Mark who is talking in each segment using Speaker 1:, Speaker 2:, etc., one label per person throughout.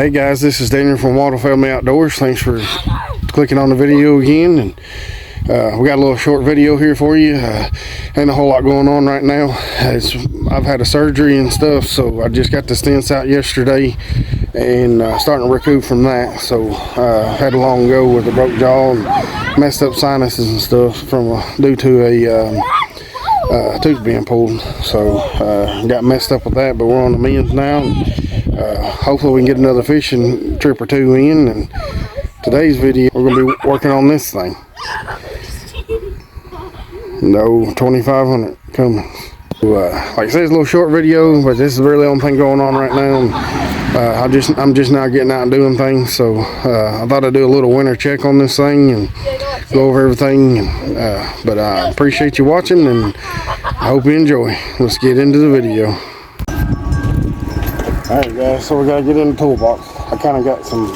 Speaker 1: Hey guys, this is Daniel from Waldo Family Outdoors. Thanks for clicking on the video again. And we got a little short video here for you. Ain't a whole lot going on right now. I've had a surgery and stuff, so I just got the stents out yesterday and starting to recoup from that. So had a long go with a broke jaw and messed up sinuses and stuff due to a tooth being pulled. So got messed up with that, but we're on the mends now. Hopefully we can get another fishing trip or two in. And today's video, we're going to be working on this thing. No 2500 coming. Like I said, it's a little short video, but this is really the only thing going on right now. I'm just now getting out and doing things, so I thought I'd do a little winter check on this thing and go over everything. But I appreciate you watching, and I hope you enjoy. Let's get into the video. Alright guys, so we gotta get in the toolbox. I kind of got some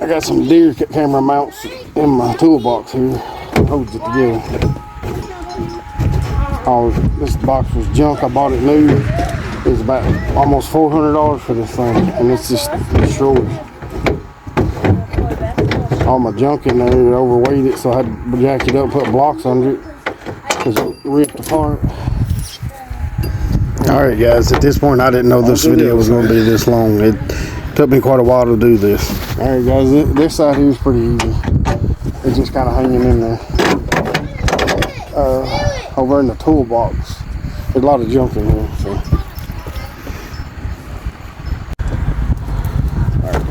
Speaker 1: I got some deer camera mounts in my toolbox here. Holds it together. Oh, this box was junk. I bought it new. It was about almost $400 for this thing, and it's just destroyed. All my junk in there, it overweight it, so I had to jack it up, put blocks under it because it ripped apart. Alright guys, at this point I didn't know this video was going to be this long. It took me quite a while to do this. Alright guys, this side here is pretty easy. It's just kind of hanging in there. Over in the toolbox, there's a lot of junk in here. So. Alright.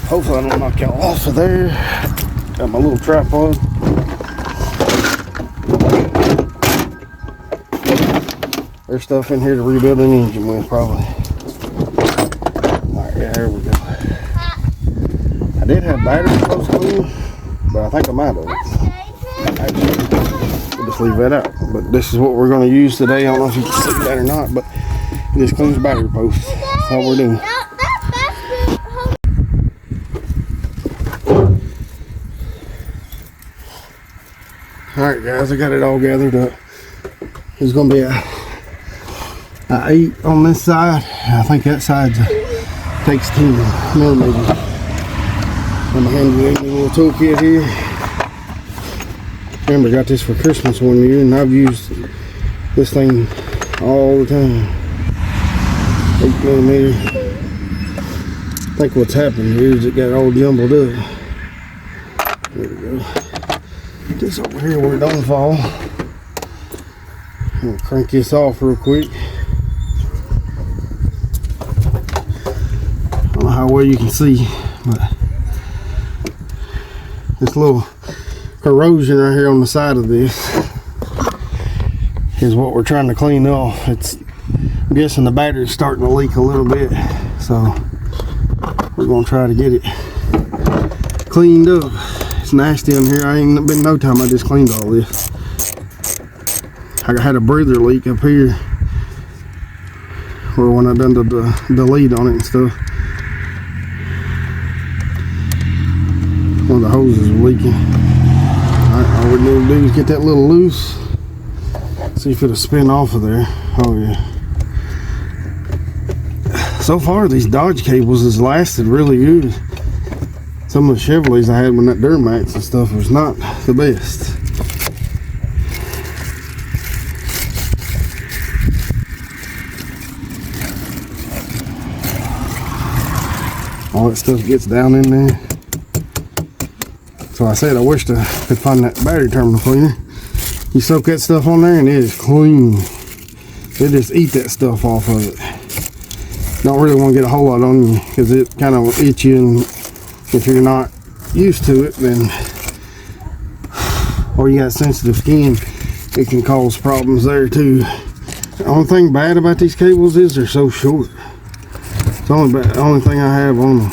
Speaker 1: Hopefully I don't knock y'all off of there. Got my little tripod. There's stuff in here to rebuild an engine with, probably. Alright, yeah, there we go. I did have batteries close to me, but I think I'm out of it. Actually, we'll just leave that out. But this is what we're going to use today. I don't know if you can see that or not, but it just cleans battery posts. That's all we're doing. Alright guys, I got it all gathered up. There's going to be a 8 on this side. I think that side takes 10 millimeters. I'm gonna hand you a little toolkit here. Remember, I got this for Christmas one year, and I've used this thing all the time. 8 millimeter. I think what's happened here is it got all jumbled up. There we go. Get this over here where it don't fall. I'm gonna crank this off real quick. I don't know how well you can see, but this little corrosion right here on the side of this is what we're trying to clean off. I'm guessing the battery's starting to leak a little bit, so we're gonna try to get it cleaned up. It's nasty in here. I ain't been no time I just cleaned all this. I had a breather leak up here where when I done the lead on it and stuff, one of the hoses was leaking. Alright, all we need to do is get that little loose. See if it'll spin off of there. Oh yeah. So far these Dodge cables has lasted really good. Some of the Chevrolets I had when that Duramax and stuff was not the best. All that stuff gets down in there. So I said I wished I could find that battery terminal cleaner. You soak that stuff on there and it is clean. They just eat that stuff off of it. Don't really want to get a whole lot on you because it kind of will itch you, and if you're not used to it, then, or you got sensitive skin, it can cause problems there too. The only thing bad about these cables is they're so short. It's the only thing I have on them.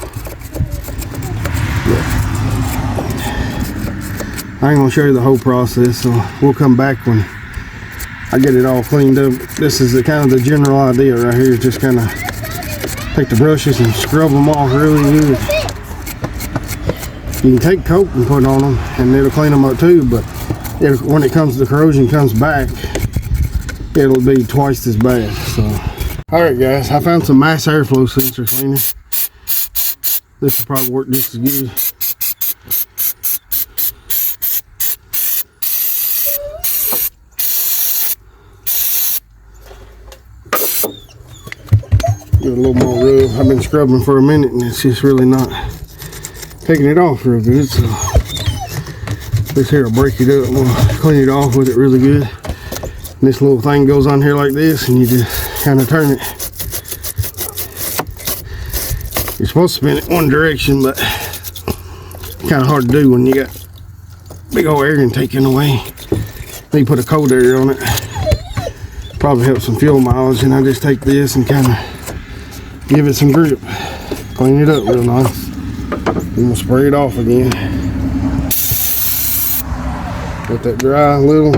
Speaker 1: I ain't gonna show you the whole process, so we'll come back when I get it all cleaned up. This is kind of the general idea right here. Just kind of take the brushes and scrub them off really good. You can take coat and put on them and it'll clean them up too, but when it comes to corrosion comes back, it'll be twice as bad. So, all right, guys, I found some mass airflow sensor cleaner. This will probably work just as good. Give it a little more rub. I've been scrubbing for a minute and it's just really not taking it off real good. So this here will break it up. I'm gonna clean it off with it really good. And this little thing goes on here like this, and you just kind of turn it. You're supposed to spin it one direction, but kind of hard to do when you got big old air intake in the way. Then you put a cold air on it. Probably helps some fuel mileage, and I just take this and kind of give it some grip. Clean it up real nice. I'm gonna spray it off again. Let that dry a little.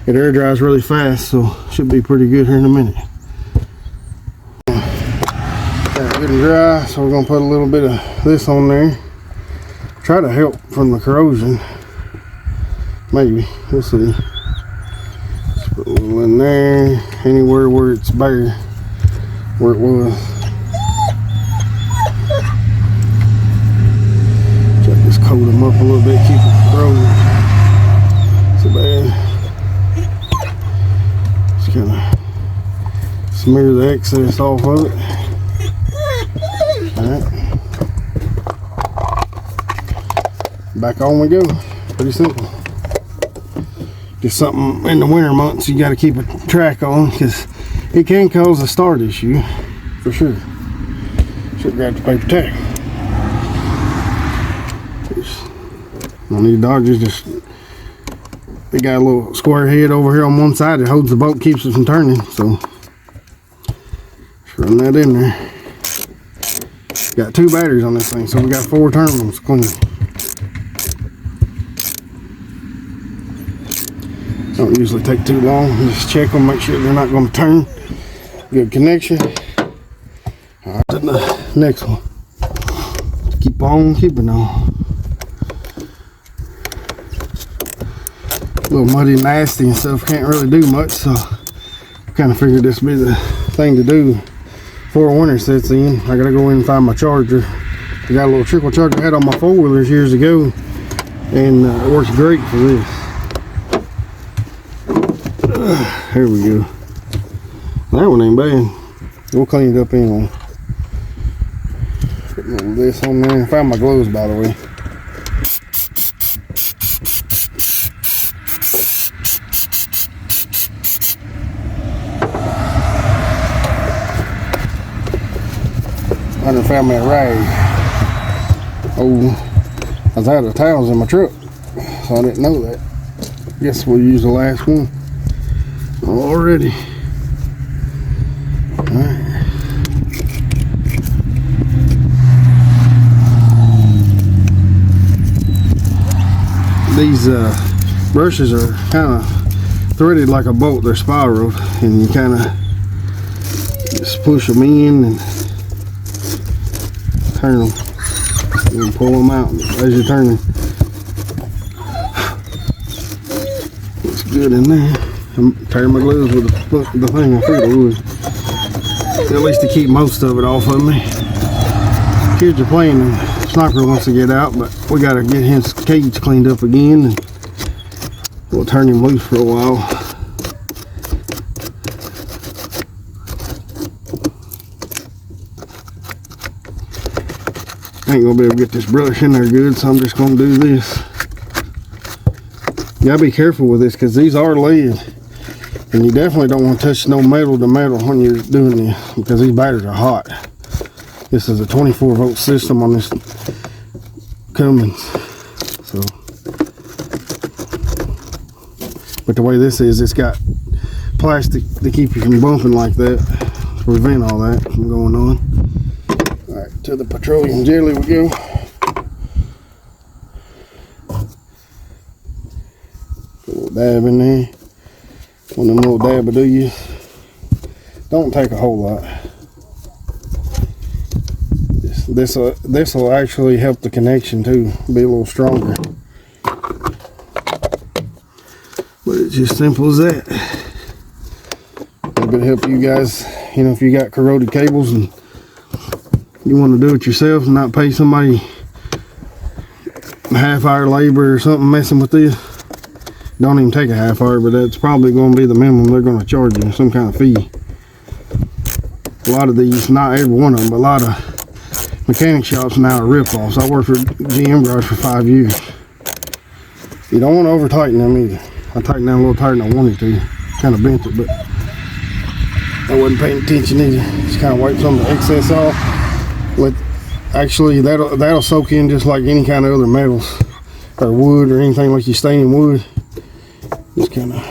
Speaker 1: It air dries really fast, so should be pretty good here in a minute. Got it good and dry, so we're gonna put a little bit of this on there. Try to help from the corrosion. Maybe, we'll see. Just put a little in there, anywhere where it's bare, where it was. Try to just coat them up a little bit, keep it from corroding. So bad. Just kind of smear the excess off of it. Alright. Back on we go. Pretty simple. Just something in the winter months you got to keep a track on, because it can cause a start issue for sure. Should grab the paper towel. On these Dodgers, just they got a little square head over here on one side that holds the bolt, keeps it from turning. So just run that in there. Got 2 batteries on this thing, so we got 4 terminals clean. Don't usually take too long. Just check them, make sure they're not going to turn. Good connection. All right, to the next one. Keep on keeping on. A little muddy, nasty and stuff. Can't really do much, so I kind of figured this would be the thing to do before winter sets in. I gotta go in and find my charger. I got a little trickle charger I had on my 4-wheelers years ago, and it works great for this. Here we go. That one ain't bad. We'll clean it up anyway. Put a little of this on there. I found my gloves, by the way. I done found me a rag. Oh, I was out of towels in my truck, so I didn't know that. Guess we'll use the last one already. Alright. These brushes are kind of threaded like a bolt. They're spiraled, and you kind of just push them in and turn them, and pull them out as you're turning. Looks good in there. I'm tearing my gloves with the thing. I figured I would. At least to keep most of it off of me. Kids are playing and Sniper wants to get out, but we got to get his cage cleaned up again, and we'll turn him loose for a while. I ain't gonna be able to get this brush in there good, so I'm just gonna do this. You gotta be careful with this, because these are lead, and you definitely don't want to touch no metal to metal when you're doing this, because these batteries are hot. This is a 24-volt system on this Cummins. So, but the way this is, it's got plastic to keep you from bumping like that, to prevent all that from going on. Alright, to the petroleum jelly we go. Put a little dab in there. One of them little dab-a-doos. Don't take a whole lot. This will actually help the connection too, be a little stronger. But it's just simple as that. maybe it'll help you guys. You know, if you got corroded cables and you want to do it yourself and not pay somebody half hour labor or something messing with this. Don't even take a half hour, but that's probably going to be the minimum they're going to charge you, some kind of fee. A lot of these, not every one of them, but a lot of mechanic shops now are rip-offs. I worked for GM Garage for 5 years. You don't want to over tighten them either. I tightened down a little tighter than I wanted to. Kind of bent it, but I wasn't paying attention either. Just kind of wipe some of the excess off. Actually, that'll soak in just like any kind of other metals or wood or anything like you stain in wood. Just kind of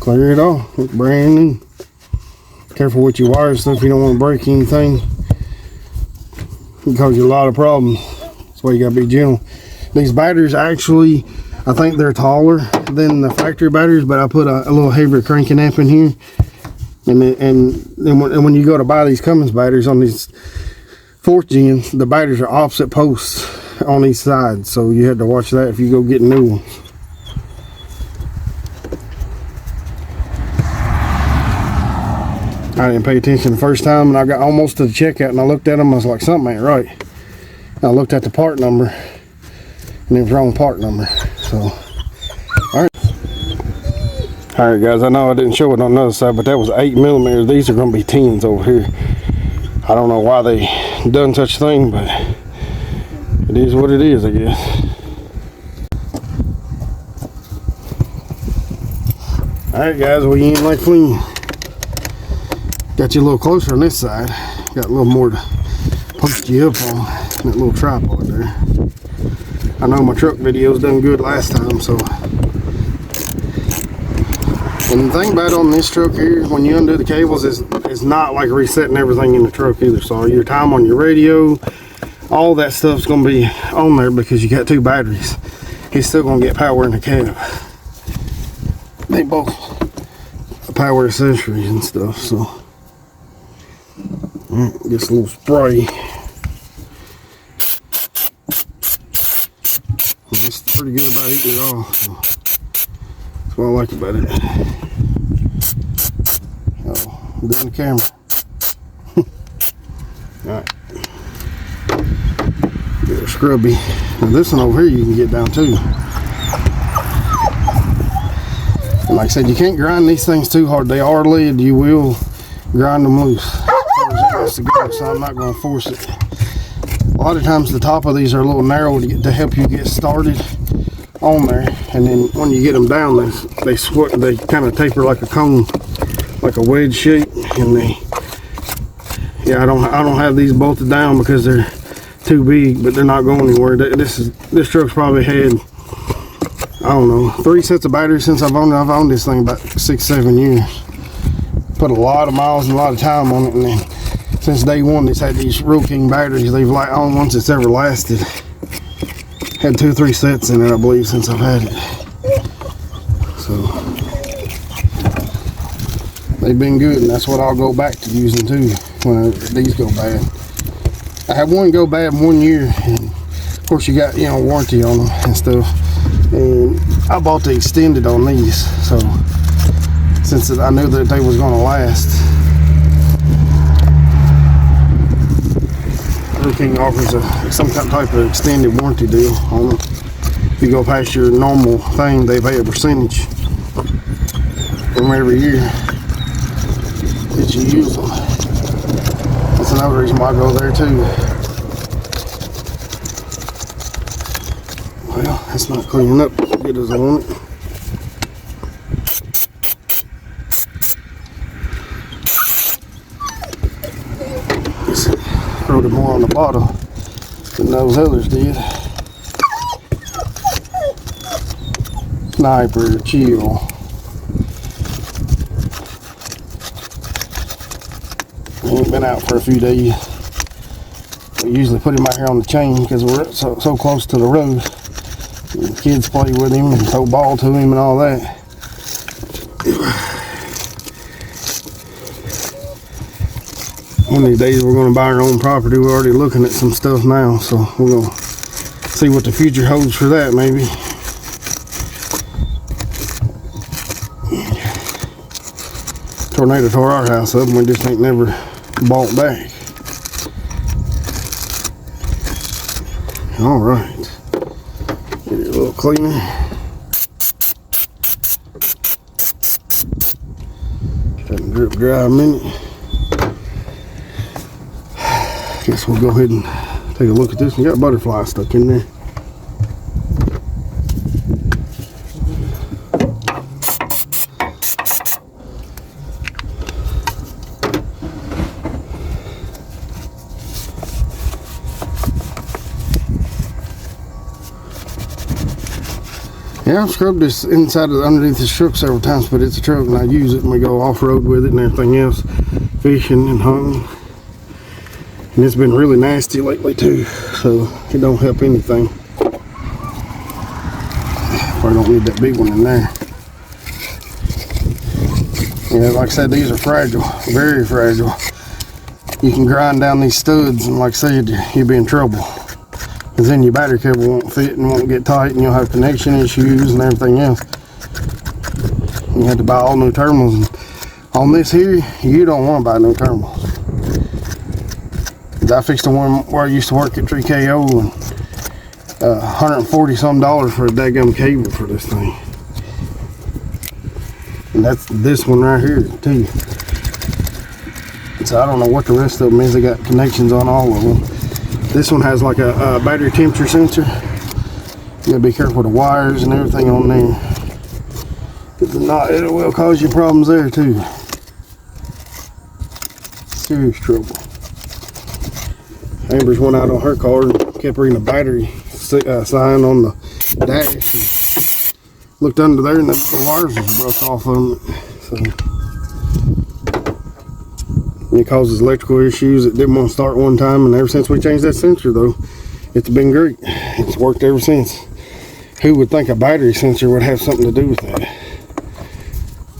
Speaker 1: clear it off. It's brand new. Careful with your wire and stuff. You don't want to break anything. It can cause you a lot of problems. That's why you gotta be gentle. These batteries actually, I think they're taller than the factory batteries, but I put a little heavier cranking amp in here. And when you go to buy these Cummins batteries on these 4th gens, the batteries are opposite posts on each side, so you have to watch that if you go get new ones. I didn't pay attention the first time, and I got almost to the checkout, and I looked at them. I was like, something ain't right. And I looked at the part number, and it was wrong part number. So, all right, guys. I know I didn't show it on the other side, but that was 8mm. These are going to be 10s over here. I don't know why they done such a thing, but it is what it is, I guess. Alright guys, we in Lake Fleeing. Got you a little closer on this side. Got a little more to post you up on that little tripod there. I know my truck videos done good last time, so. And the thing about it on this truck here, when you undo the cables, it's not like resetting everything in the truck either. So your time on your radio, all that stuff's gonna be on there because you got 2 batteries. He's still gonna get power in the cab. They both power accessories and stuff, so. Gets a little spray. It's pretty good about eating it off. So. That's what I like about it. Oh, I'm doing the camera. Alright. Get a scrubby. Now this one over here you can get down too. And like I said, you can't grind these things too hard. They are lead. You will grind them loose. To go, so I'm not going to force it. A lot of times the top of these are a little narrow to help you get started on there, and then when you get them down, they kind of taper like a cone, like a wedge shape. And I don't have these bolted down because they're too big, but they're not going anywhere. This truck's probably had, I don't know, 3 sets of batteries since I've owned this thing about 6-7 years. Put a lot of miles and a lot of time on it, and then since day one it's had these Rural King batteries. They've like only ones that's ever lasted. Had 2-3 sets in it, I believe, since I've had it. So they've been good, and that's what I'll go back to using too when these go bad. I had one go bad 1 year, and of course you got, warranty on them and stuff. And I bought the extended on these, so since I knew that they was going to last. Rural King offers some type of extended warranty deal on them. If you go past your normal thing, they pay a percentage from every year that you use them. That's another reason why I go there too. Well, that's not cleaning up as good as I want it. It more on the bottom than those others did. Sniper, chill. He ain't been out for a few days. We usually put him out here on the chain because we're so close to the road. The kids play with him and throw ball to him and all that. One of these days we're going to buy our own property. We're already looking at some stuff now, so we're going to see what the future holds for that maybe. Tornado tore our house up and we just ain't never bought back. All right, get it a little cleaner. Let it drip dry a minute. Guess we'll go ahead and take a look at this. We got butterflies stuck in there. Yeah, I've scrubbed this inside of underneath this truck several times, but it's a truck and I use it and we go off-road with it and everything else, fishing and hunting. And it's been really nasty lately too, so it don't help anything. Probably don't need that big one in there. Yeah, like I said, these are fragile, very fragile. You can grind down these studs and like I said, you'll be in trouble. Because then your battery cable won't fit and won't get tight and you'll have connection issues and everything else. You have to buy all new terminals. And on this here, you don't want to buy new terminals. I fixed the one where I used to work at TreeKO and $140 some for a daggum cable for this thing. And that's this one right here too. So I don't know what the rest of them is. They got connections on all of them. This one has like a battery temperature sensor. You gotta be careful with the wires and everything on there. If not, it will cause you problems there too. Serious trouble. Amber's went out on her car and kept reading the battery sign on the dash. And looked under there and the wires was broke off on it. So. It causes electrical issues. It didn't want to start one time, and ever since we changed that sensor though, it's been great. It's worked ever since. Who would think a battery sensor would have something to do with that?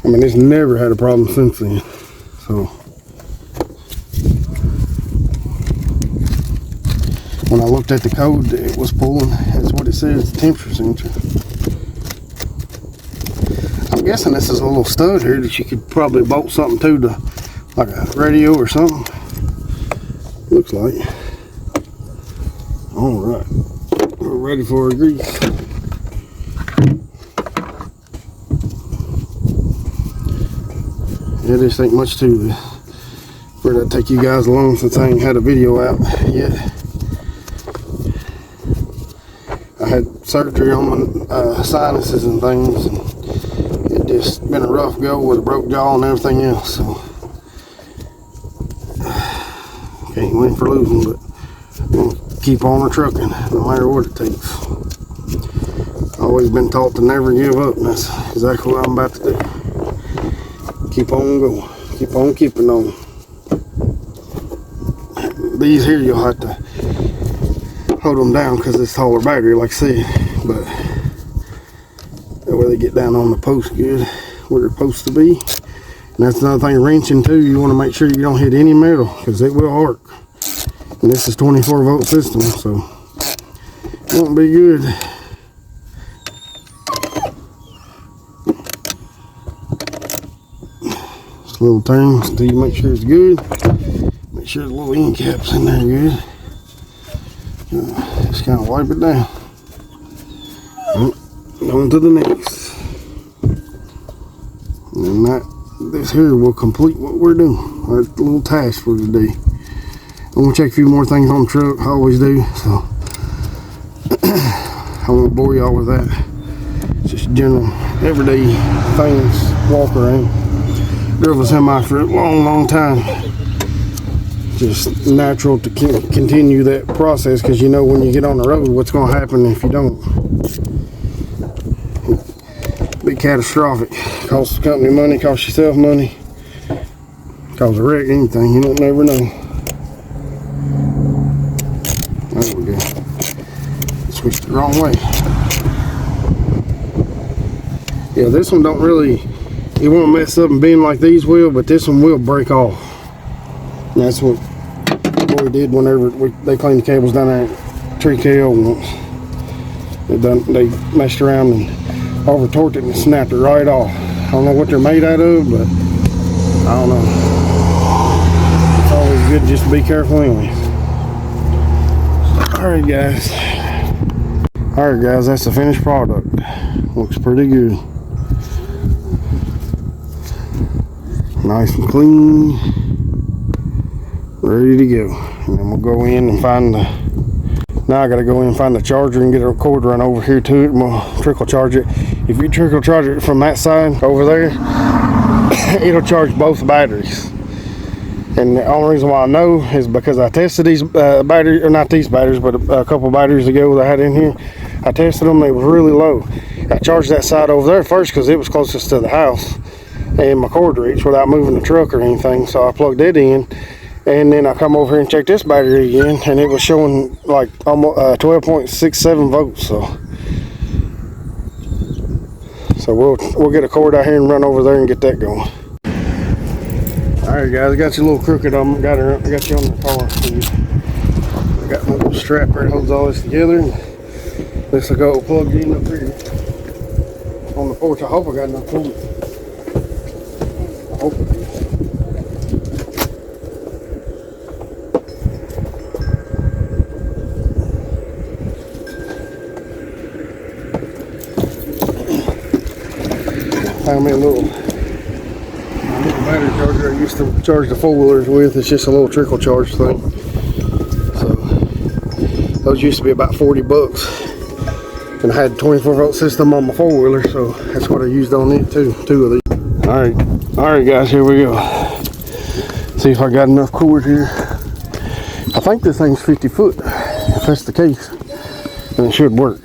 Speaker 1: I mean, it's never had a problem since then. So when I looked at the code, it was pulling. That's what it says, the temperature sensor. I'm guessing this is a little stud here that you could probably bolt something to like a radio or something. Looks like. All right, we're ready for a grease. Yeah, this ain't much to this. Where'd I take you guys along since I ain't had a video out yet? I had surgery on my sinuses and things, and it just been a rough go with a broke jaw and everything else. So. Can't win for losing, but I'm gonna keep on trucking no matter what it takes. Always been taught to never give up, and that's exactly what I'm about to do. Keep on going, keep on keeping on. These here you'll have to hold them down because it's taller battery, like I said, but that way they get down on the post good where they're supposed to be. And that's another thing, wrenching too, you want to make sure you don't hit any metal because it will arc. And this is 24 volt system, so it won't be good. Just a little turn until you make sure it's good. Make sure the little end cap's in there good. Just kind of wipe it down. On to the next. And this here will complete what we're doing. Our little task for today. I'm gonna check a few more things on the truck. I always do. So I won't bore y'all with that. It's just general everyday things. Walk around. Drove a semi for a long time. Just natural to continue that process because you know when you get on the road what's going to happen if you don't. Be catastrophic. Cost the company money, cost yourself money, cause a wreck, anything. You don't never know. There we go. Switched the wrong way. Yeah, this one don't really, it won't mess up and bend like these will, but this one will break off. And that's what we did whenever they cleaned the cables down there at TreeKO once. They messed around and over torqued it and snapped it right off. I don't know what they're made out of, but I don't know. It's always good just to be careful anyway. Alright guys, that's the finished product. Looks pretty good. Nice and clean. Ready to go. And then we'll go in and find the... Now I gotta go in and find the charger and get a cord run over here to it, and we'll trickle charge it. If you trickle charge it from that side over there, it'll charge both batteries. And the only reason why I know is because I tested these batteries, or not these batteries, but a couple batteries ago that I had in here. I tested them, they were really low. I charged that side over there first because it was closest to the house and my cord reach without moving the truck or anything. So I plugged it in, and then I come over here and checked this battery again, and it was showing like almost 12.67 volts. So we'll get a cord out here and run over there and get that going. Alright guys, I got you a little crooked on. I got you on the car. I got my little strap here that holds all this together. This will go plugged in up here on the porch. I hope I got enough for it. I hope it is. Found me a little battery charger I used to charge the four-wheelers with. It's just a little trickle charge thing. So those used to be about 40 bucks. And I had a 24 volt system on my four-wheeler, so that's what I used on it too. Two of these. Alright guys, here we go. See if I got enough cord here. I think this thing's 50 foot, if that's the case. And it should work.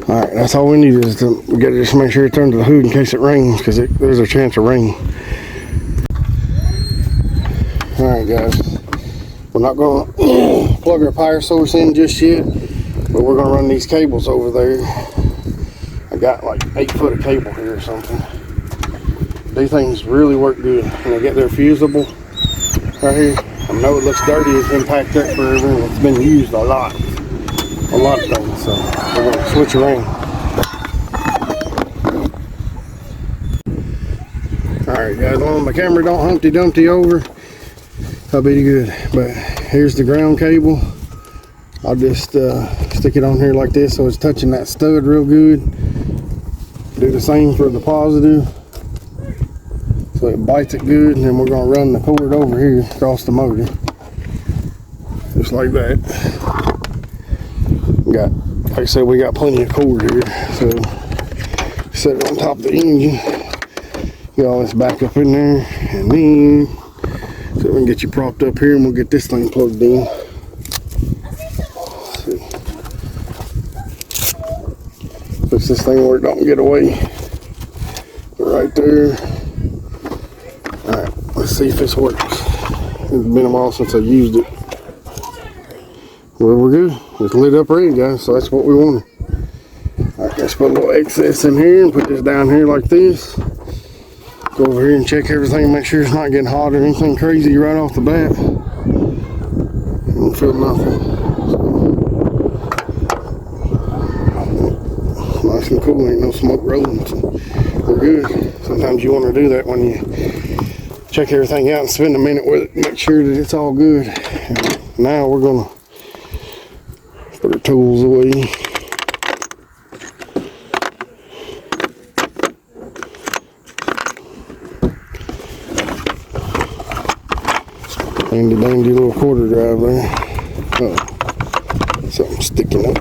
Speaker 1: Alright, that's all we need is to get it, just make sure it's under the hood in case it rains, because there's a chance of rain. Alright guys, we're not going to plug our power source in just yet, but we're going to run these cables over there. I got like 8 foot of cable here or something. These things really work good, and they get their fusible right here. I know it looks dirty, it's been packed up forever, and it's been used a lot of things, so we're going to switch around. Alright guys, as long as my camera don't Humpty Dumpty over, I'll be good. But here's the ground cable. I'll just stick it on here like this so it's touching that stud real good. Do the same for the positive so it bites it good, and then we're going to run the cord over here across the motor just like that. Like I said, we got plenty of cord here, so set it on top of the engine, get all this back up in there, and then so we can get you propped up here, and we'll get this thing plugged in. Push this thing where it don't get away. Right there. Alright, let's see if this works. It's been a while since I used it. Well, we're good. It's lit up ready, guys, so that's what we wanted. Alright, let's put a little excess in here and put this down here like this. Go over here and check everything, make sure it's not getting hot or anything crazy right off the bat. Don't feel nothing. So, nice and cool, ain't no smoke rolling, so we're good. Sometimes you want to do that when you check everything out and spend a minute with it, make sure that it's all good. And now we're gonna put our tools away. Handy dandy little quarter drive there. Oh, something sticking up.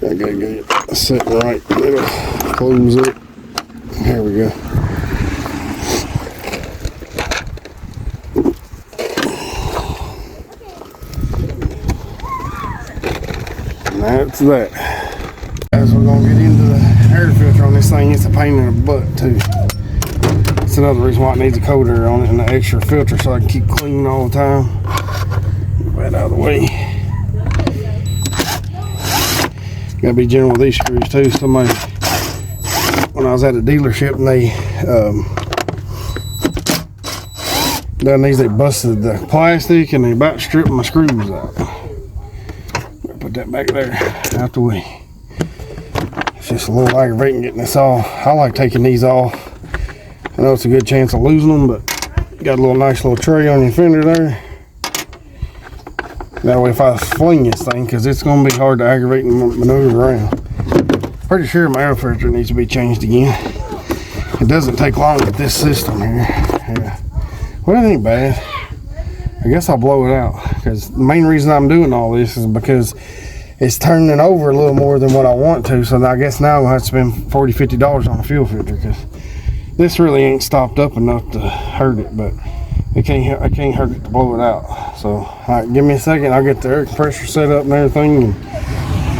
Speaker 1: I gotta get it set right. It'll close it. There we go. And that's that. Guys, we're gonna get into the air filter on this thing. It's a pain in the butt too. That's another reason why it needs a coat air on it and an extra filter so I can keep cleaning all the time. Get that out of the way. Gotta be gentle with these screws too. Somebody, when I was at a dealership, and they done these, they busted the plastic and they about stripped my screws out. Put put that back there out the way. It's just a little aggravating getting this off. I like taking these off. I know it's a good chance of losing them, but got a little nice little tray on your fender there. That way if I fling this thing, because it's going to be hard to aggravate and maneuver around. Pretty sure my air filter needs to be changed again. It doesn't take long with this system here. Yeah. Well, it ain't bad. I guess I'll blow it out, because the main reason I'm doing all this is because it's turning over a little more than what I want to. So I guess now I'll have to spend $40–50 on a fuel filter, because this really ain't stopped up enough to hurt it, but I can't hurt it to blow it out. So, all right, give me a second. I'll get the air compressor set up and everything, and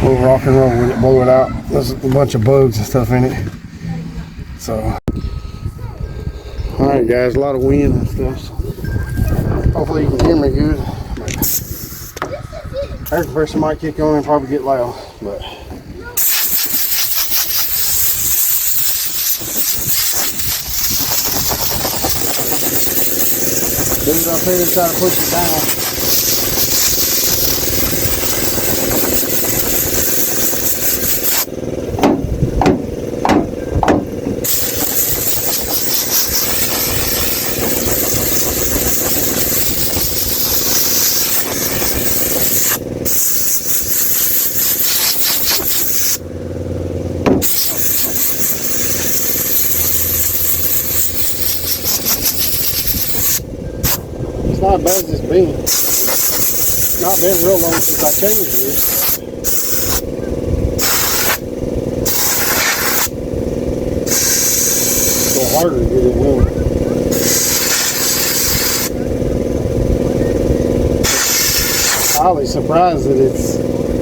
Speaker 1: we'll rock and roll with it, blow it out. There's a bunch of bugs and stuff in it. So, all right, guys, a lot of wind and stuff. So hopefully you can hear me good. Air compressor might kick on and probably get loud, but. Dude up here and try to push it down. It's not as bad as it's been. It's not been real long since I changed this. It's a little harder to get it in. I'm highly surprised that it's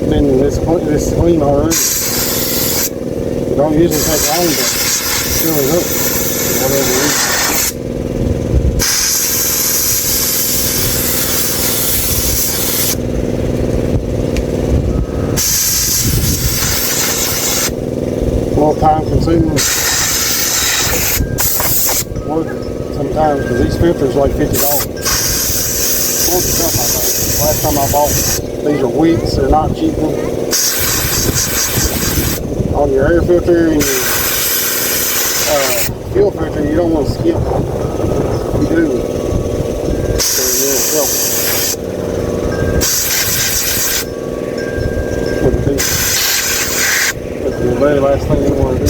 Speaker 1: been this clean already. It don't usually take long to fill it up for whatever reason. Time consuming work sometimes, because these filters are like $50. Last time I bought these are Wicks, they're not cheap ones. On your air filter and your fuel filter, you don't want to skip. You do. So you're in trouble. The very last thing you want to do.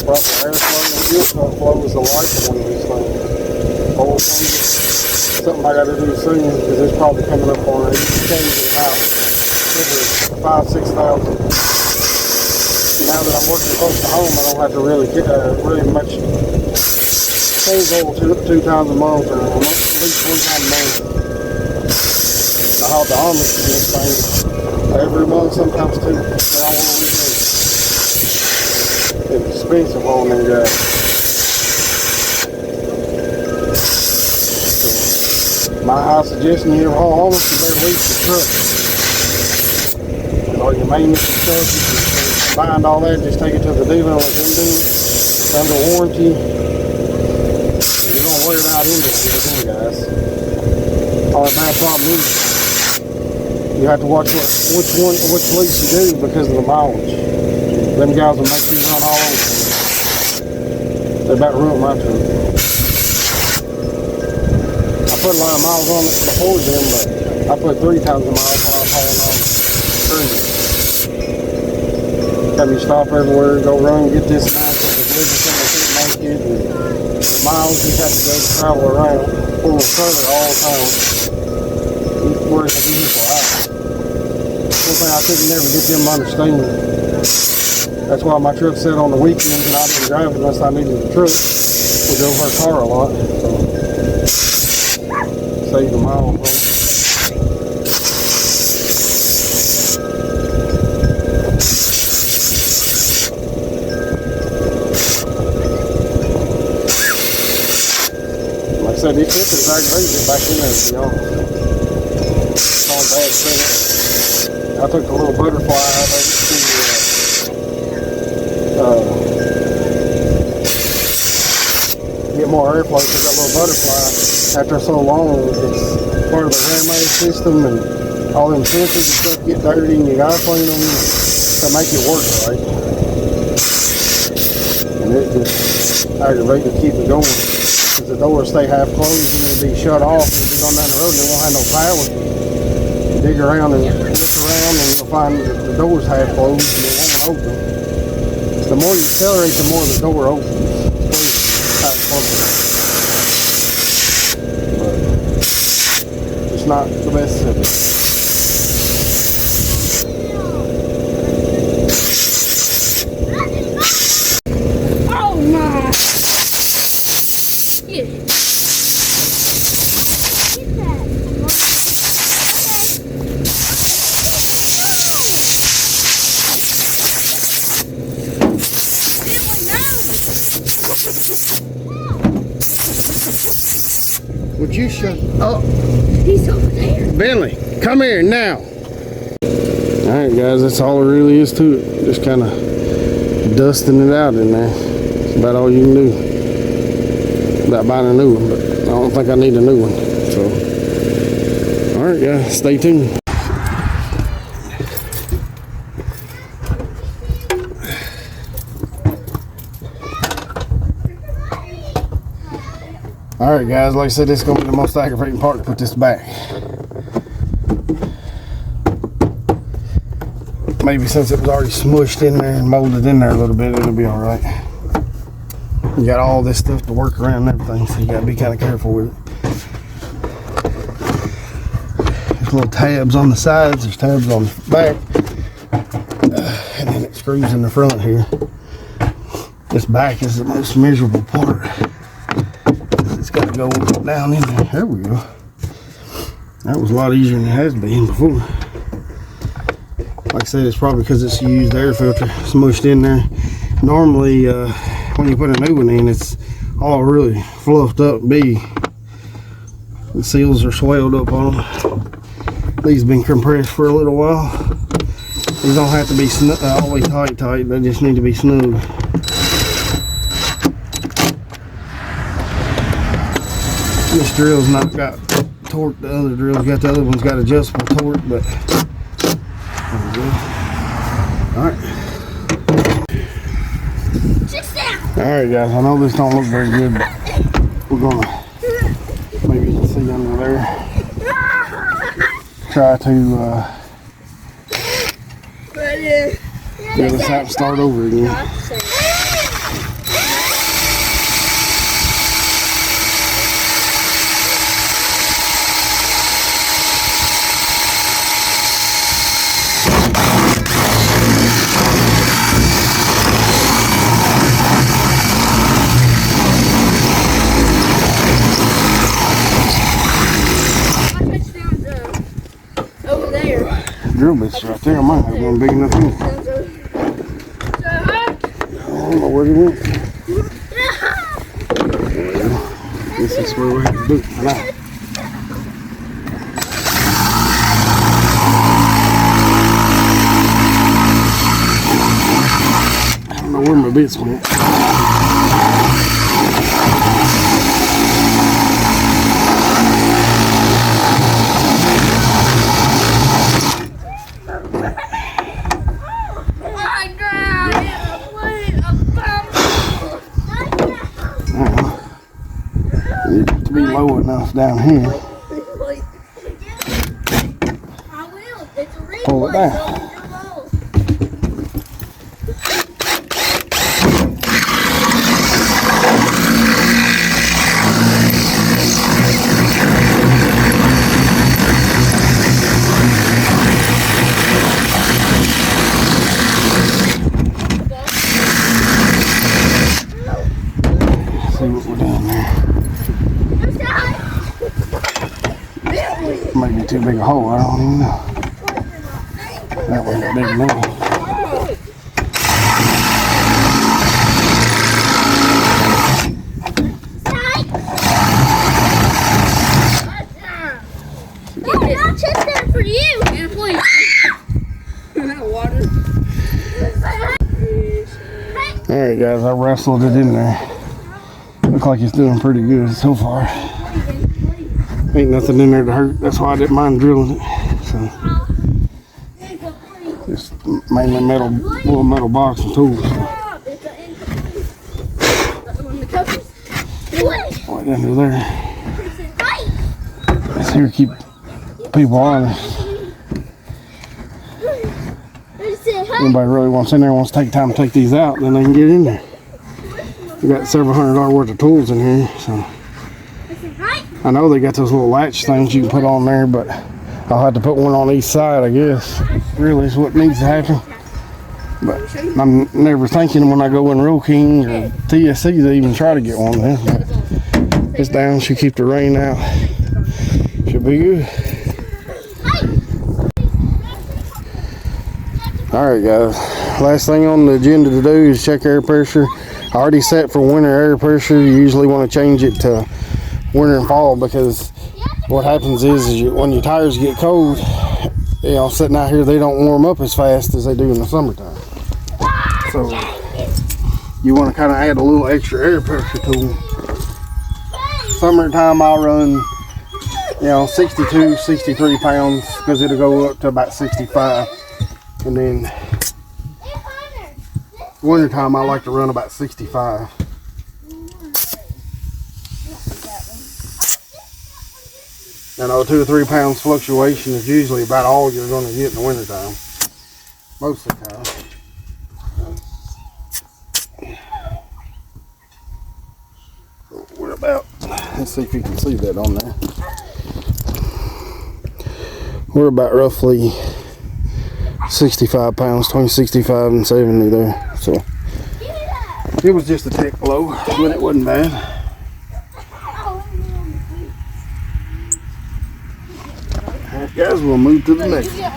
Speaker 1: Proper airflow and fuel flow is the life of one of these things. Oil something I got to do soon, because it's probably coming up on it. You change it about 5–6,000. Now that I'm working close to home, I don't have to really much change oil 2 times a month, or at least 1 time a month. I have the Amish to do this thing every month, sometimes 2. They're all over weekend. It's expensive on them guys. So, my high suggestion here, all Amish, you better lease the truck. All your maintenance and stuff, you can find all that, just take it to the dealer and let them do it. It's under warranty. You're going to wear it out into it, guys. All the bad problem is you have to watch which lease you do because of the mileage. Them guys will make you run all over. They're about to ruin my truck. I put a lot of miles on it before them, but I put 3 times the miles when I was hauling on cruising. Have me stop everywhere, go run, get this now, because the religious thing I couldn't make it, and the miles you have to go travel around, pull a trailer all the time. Where's the vehicle out? One thing I couldn't never get them to understand. That's why my truck sat on the weekends and I didn't drive it unless I needed the truck. We drove our car a lot, so save the miles on it. Like I said, these filters aggravated it back in there, to be honest. It's on bad setting. I took the little butterfly out of it to get more airflow because that little butterfly, after so long, it's part of the Ramaze system, and all them sensors and stuff get dirty, and you gotta clean them to make it work right. And it just aggravates to keep it going. Because the doors stay half closed and it'll be shut off, and you'll be going down the road and it won't have no power. You dig around and look around and you'll find the door's half closed and it won't open. The more you accelerate, the more the door opens. But it's not the best system. Would you shut up?
Speaker 2: He's over there.
Speaker 1: Bentley, come here now. Alright guys, that's all there really is to it. Just kind of dusting it out in there. That's about all you can do. About buying a new one, but I don't think I need a new one. So, alright guys, stay tuned. Alright guys, like I said, this is going to be the most aggravating part to put this back. Maybe since it was already smushed in there and molded in there a little bit, it'll be alright. You got all this stuff to work around and everything, so you got to be kind of careful with it. There's little tabs on the sides, there's tabs on the back, and then it screws in the front here. This back is the most miserable part. It's got to go down in there. There we go. That was a lot easier than it has been before. Like I said, it's probably because it's used air filter smushed in there. Normally, when you put a new one in, it's all really fluffed up big. The seals are swelled up on them. These have been compressed for a little while. These don't have to be always tight. They just need to be snug. This drill's not got torque. The other drill's got, the other one's got adjustable torque, but there we go. Alright. Alright guys, I know this don't look very good, but we're gonna, maybe you can see under there, try to get this out and start over again. Drill bits right there. I might have one big enough in. I don't know where he went. This is where we have to do it now. I don't know where my bits went. To be low enough down here. Pull it down. See what we're doing there. Might be too big a hole, I don't even know. That wasn't big enough.
Speaker 2: I'll check that for you. Yeah, please. Water. Hey,
Speaker 1: Alright guys, I wrestled it in there. Looks like it's doing pretty good so far. Ain't nothing in there to hurt. That's why I didn't mind drilling it. So just mainly little metal box and tools. Right under there. Let's here keep people honest. Anybody really wants in there, wants to take time to take these out, then they can get in there. We got several $100 worth of tools in here, so I know they got those little latch things you can put on there, but I'll have to put one on each side, I guess. Really is what needs to happen. But I'm never thinking when I go in Rural King or TSC to even try to get one there. But it's down, should keep the rain out. Should be good. Alright guys, last thing on the agenda to do is check air pressure. I already set for winter air pressure. You usually want to change it to winter and fall, because what happens is when your tires get cold, you know, sitting out here, they don't warm up as fast as they do in the summertime. So you want to kind of add a little extra air pressure to them. Summertime I'll run, you know, 62, 63 pounds, because it'll go up to about 65. And then wintertime I like to run about 65. I know 2 or 3 pounds fluctuation is usually about all you're going to get in the wintertime. Most of the time. We're about, let's see if you can see that on there. We're about roughly 65 pounds, between 65 and 70 there. So it was just a tick low, but it wasn't bad. Alright guys, we'll move to the next one.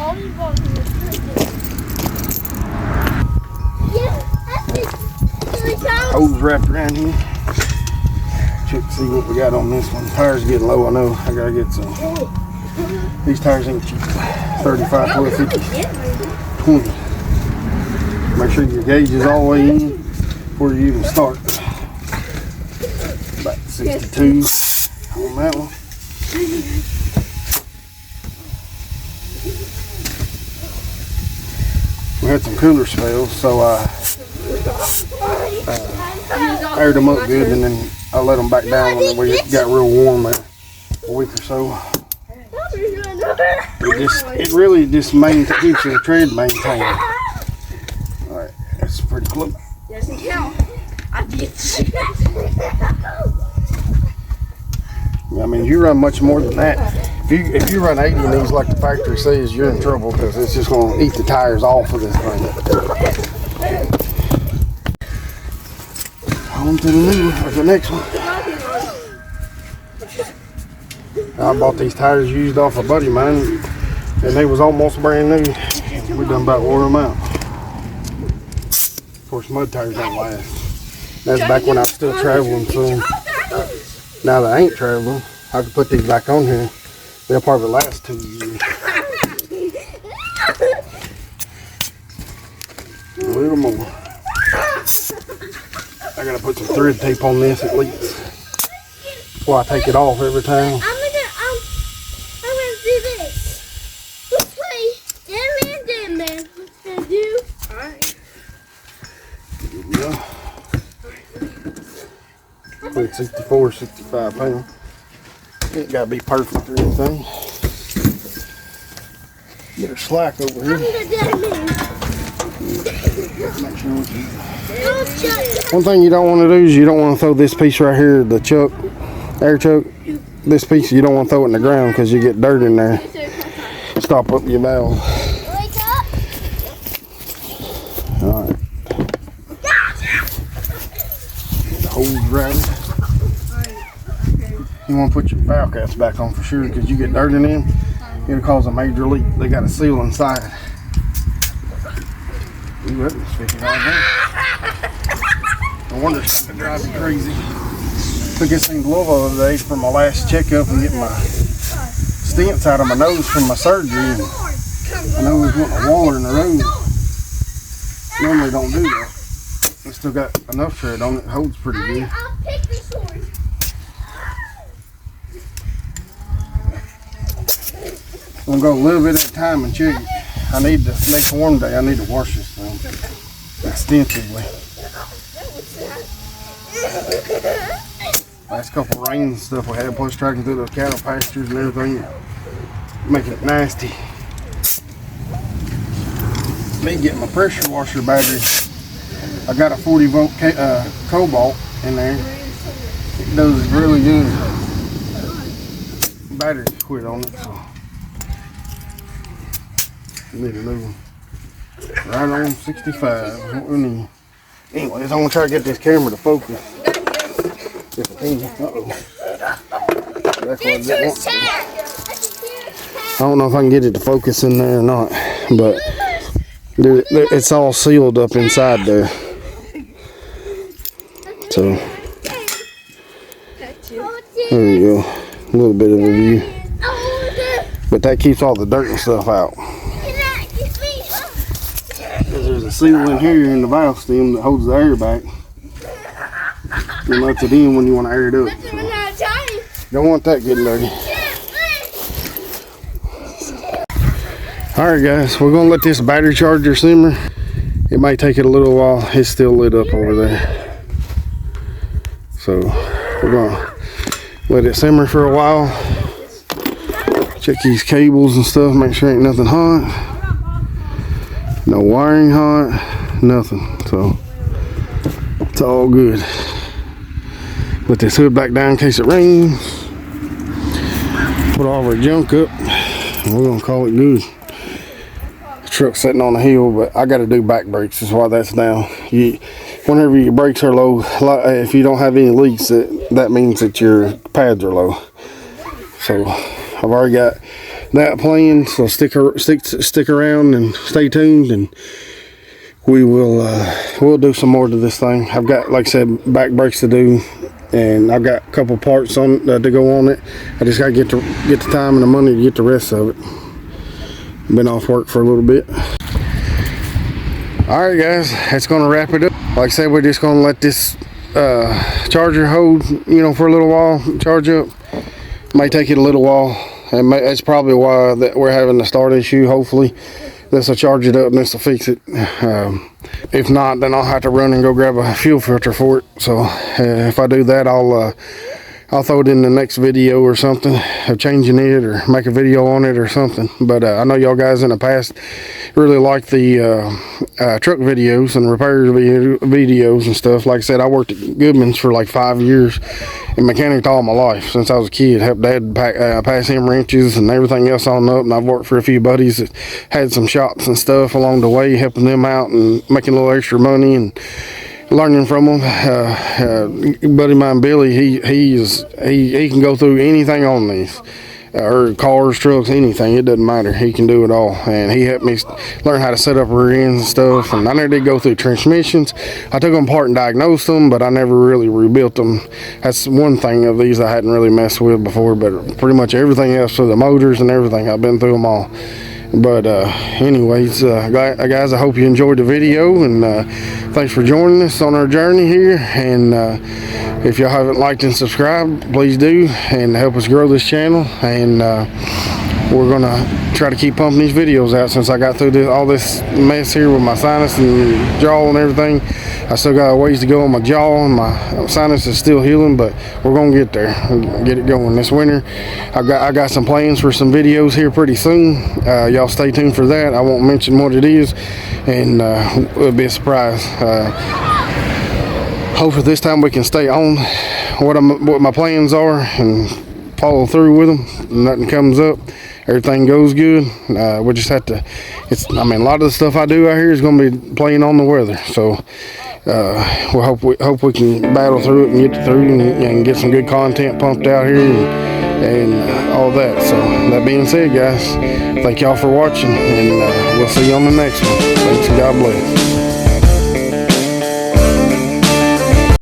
Speaker 1: Hose wrapped around here. Check to see what we got on this one. Tires getting low, I know. I gotta get some. These tires ain't cheap. 35, 12, 50, 20. Make sure your gauge is all the way in before you even start. About 62 on that one. We had some cooler spells, so I aired them up good, and then I let them back down when we got real warm there a week or so. It really just keeps the tread maintained. Alright, that's pretty close. I mean, you run much more than that. If you run 80 in these like the factory says, you're in trouble, because it's just going to eat the tires off of this thing. On to the next one. I bought these tires used off a buddy of mine, and they was almost brand new. We done about wore them out. Of course, mud tires don't last. That's back when I was still traveling, so now that I ain't traveling, I can put these back on here. They'll probably last 2 years. A little more. I gotta put some thread tape on this at least before I take it off every time.
Speaker 2: I'm gonna do this. Let's play Dead Man. What's gonna do? Alright.
Speaker 1: Here we go. Put 64, 65 pounds. Ain't gotta be perfect or anything. Get her slack over here.
Speaker 2: I'm the Dead Man.
Speaker 1: Make sure one thing you don't want to do is you don't want to throw this piece right here, the chuck, air chuck. This piece you don't want to throw it in the ground because you get dirt in there. Stop up your valve.
Speaker 2: Wake up.
Speaker 1: Alright. Hose right. You want to put your valve caps back on for sure, because you get dirt in them, it'll cause a major leak. They got a seal inside. Ooh, that was fishing right there. No wonder it's going to drive me crazy. Took this thing to Louisville the other day for my last checkup and get my stents out of my nose from my surgery. And my nose went to water in the road. Normally don't do that. This still got enough tread on it. Holds pretty good.
Speaker 2: I'll pick this one.
Speaker 1: I'm gonna go a little bit at a time and check it. I need to, next warm day, I need to wash this thing extensively. Last couple of rains and stuff we had, plus tracking through those cattle pastures and everything, making it nasty. Me getting my pressure washer battery. I got a 40 volt Cobalt in there. It does really good. Battery quit on it, so need a new one. Right on 65. What we need. Anyways, I'm gonna try to get this camera to focus. If I can. Uh-oh. That's what I didn't want. I don't know if I can get it to focus in there or not, but it's all sealed up inside there. So there you go. A little bit of a view. But that keeps all the dirt and stuff out. Because there's a seal in here in the valve stem that holds the air back. And lets it in when you want to air it up. So don't want that getting dirty. Alright guys, we're going to let this battery charger simmer. It might take it a little while. It's still lit up over there. So we're going to let it simmer for a while. Check these cables and stuff, make sure ain't nothing hot. No wiring hot, nothing. So it's all good. Put this hood back down in case it rains. Put all our junk up. And we're gonna call it good. The truck's sitting on the hill, but I gotta do back brakes, is why that's down. Whenever your brakes are low, if you don't have any leaks, that means that your pads are low. So I've already got that planned, so stick around and stay tuned, and we'll do some more to this thing. I've got, like I said, back brakes to do, and I've got a couple parts on to go on it. I just gotta get the time and the money to get the rest of it. Been off work for a little bit. All right guys, that's gonna wrap it up. Like I said, we're just gonna let this charger hold, for a little while, charge up. Might take it a little while, and that's probably why that we're having a start issue. Hopefully this will charge it up and this will fix it. If not, then I'll have to run and go grab a fuel filter for it. So if I do that, I'll throw it in the next video or something of changing it, or make a video on it or something. But I know y'all guys in the past really like the truck videos and repairs videos and stuff. Like I said, I worked at Goodman's for like 5 years and mechanicked all my life since I was a kid. Helped Dad pass him wrenches and everything else on up, and I've worked for a few buddies that had some shops and stuff along the way, helping them out and making a little extra money and learning from them. Buddy of mine, Billy, he can go through anything on these, or cars, trucks, anything. It doesn't matter. He can do it all, and he helped me learn how to set up rear ends and stuff. And I never did go through transmissions. I took them apart and diagnosed them, but I never really rebuilt them. That's one thing of these I hadn't really messed with before. But pretty much everything else, so the motors and everything, I've been through them all. But anyways, guys, I hope you enjoyed the video, and thanks for joining us on our journey here. And if y'all haven't liked and subscribed, please do, and help us grow this channel. And we're gonna try to keep pumping these videos out. Since I got through all this mess here with my sinus and jaw and everything, I still got a ways to go on my jaw, and my sinus is still healing, but we're gonna get there and get it going this winter. I got some plans for some videos here pretty soon. Y'all stay tuned for that. I won't mention what it is, and it'll be a surprise. Hopefully this time we can stay on what my plans are and follow through with them. Nothing comes up, everything goes good. We just have to, a lot of the stuff I do out here is going to be playing on the weather. So we hope we can battle through it and get through and get some good content pumped out here and all that. So that being said, guys, thank y'all for watching, and we'll see you on the next one. Thanks, and God bless.